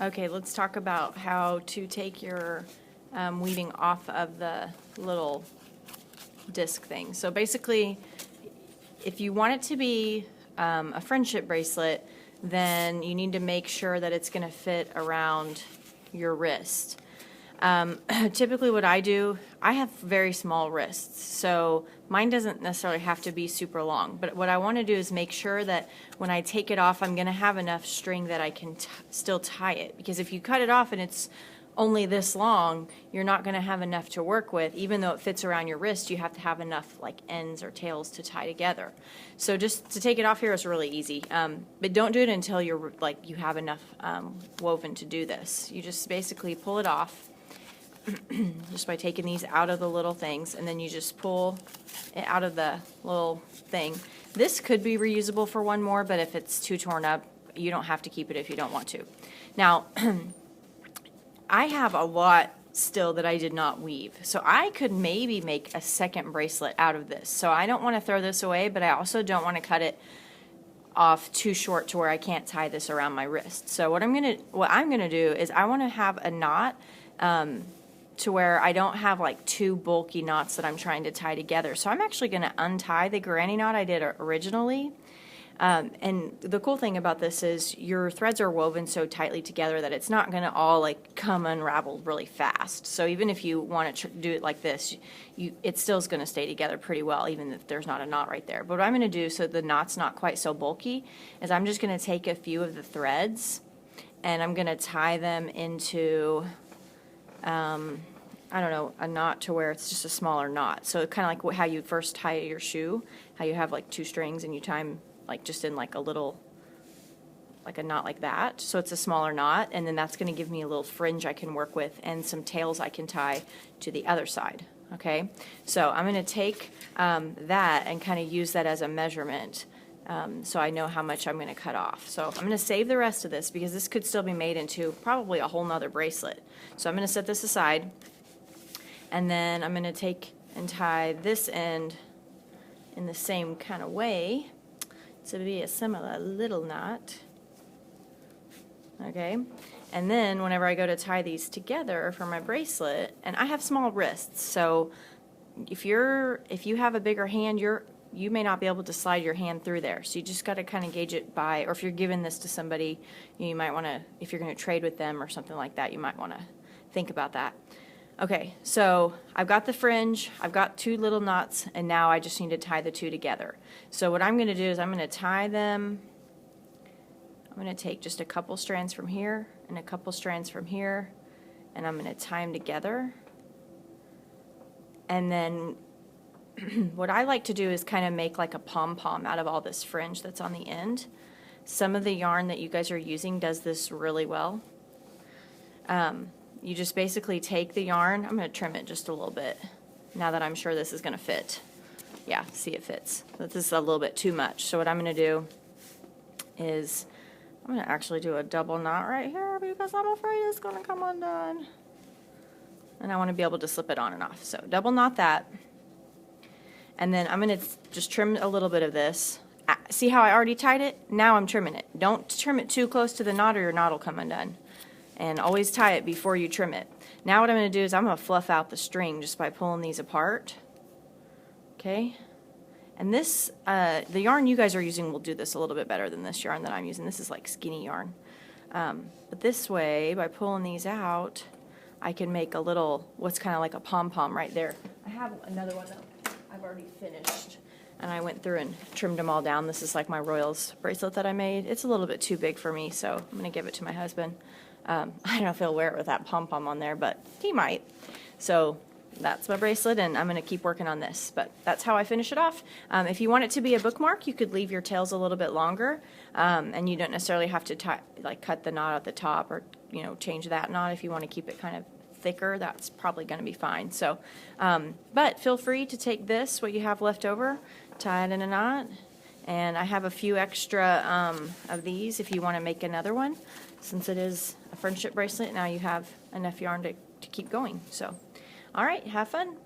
Okay, let's talk about how to take your weaving off of the little disc thing. So basically, if you want it to be a friendship bracelet, then you need to make sure that it's going to fit around your wrist. Typically what I do, I have very small wrists, so mine doesn't necessarily have to be super long, but what I want to do is make sure that when I take it off, I'm going to have enough string that I can still tie it, because if you cut it off and it's only this long, you're not going to have enough to work with. Even though it fits around your wrist, you have to have enough like ends or tails to tie together. So just to take it off here is really easy, but don't do it until you're like you have enough woven to do this. You just basically pull it off just by taking these out of the little things, and then you just pull it out of the little thing. This could be reusable for one more, but if it's too torn up, you don't have to keep it if you don't want to. Now, I have a lot still that I did not weave, so I could maybe make a second bracelet out of this. So I don't want to throw this away, but I also don't want to cut it off too short to where I can't tie this around my wrist. So what I'm gonna do is I want to have a knot to where I don't have like two bulky knots that I'm trying to tie together. So I'm actually going to untie the granny knot I did originally. And the cool thing about this is your threads are woven so tightly together that it's not going to all like come unraveled really fast. So even if you want to do it like this, it still is going to stay together pretty well, even if there's not a knot right there. But what I'm going to do so the knot's not quite so bulky is I'm just going to take a few of the threads and I'm going to tie them into I don't know, a knot to where it's just a smaller knot. So kind of like how you first tie your shoe, how you have like two strings and you tie them like just in like a little, like a knot like that. So it's a smaller knot, and then that's going to give me a little fringe I can work with and some tails I can tie to the other side. Okay, so I'm going to take that and kind of use that as a measurement. So I know how much I'm going to cut off. So I'm going to save the rest of this because this could still be made into probably a whole nother bracelet. So I'm going to set this aside, and then I'm going to take and tie this end in the same kind of way to be a similar little knot. Okay, and then whenever I go to tie these together for my bracelet, and I have small wrists, so if you have a bigger hand, you may not be able to slide your hand through there. So you just got to kind of gauge it by, or if you're giving this to somebody, you might want to, if you're going to trade with them or something like that, you might want to think about that. Okay, so I've got the fringe, I've got two little knots, and now I just need to tie the two together. So what I'm going to do is I'm going to tie them, I'm going to take just a couple strands from here and a couple strands from here, and I'm going to tie them together. And then what I like to do is kind of make like a pom-pom out of all this fringe that's on the end. Some of the yarn that you guys are using does this really well. You just basically take the yarn. I'm going to trim it just a little bit now that I'm sure this is going to fit. Yeah, see, it fits. But this is a little bit too much. So what I'm going to do is I'm going to actually do a double knot right here because I'm afraid it's going to come undone. And I want to be able to slip it on and off. So double knot that. And then I'm going to just trim a little bit of this. See how I already tied it? Now I'm trimming it. Don't trim it too close to the knot or your knot will come undone. And always tie it before you trim it. Now what I'm going to do is I'm going to fluff out the string just by pulling these apart. Okay? And this, the yarn you guys are using will do this a little bit better than this yarn that I'm using. This is like skinny yarn. But this way, by pulling these out, I can make a little, what's kind of like a pom-pom right there. I have another one that I've already finished, and I went through and trimmed them all down. This is like my Royals bracelet that I made. It's a little bit too big for me, so I'm going to give it to my husband. I don't know if he'll wear it with that pom-pom on there, but he might. So that's my bracelet, and I'm going to keep working on this. But that's how I finish it off. If you want it to be a bookmark, you could leave your tails a little bit longer, and you don't necessarily have to cut the knot at the top or change that knot. If you want to keep it kind of thicker, that's probably going to be fine. So, but feel free to take this, what you have left over, tie it in a knot, and I have a few extra of these if you want to make another one. Since it is a friendship bracelet, now you have enough yarn to keep going. So, all right, have fun.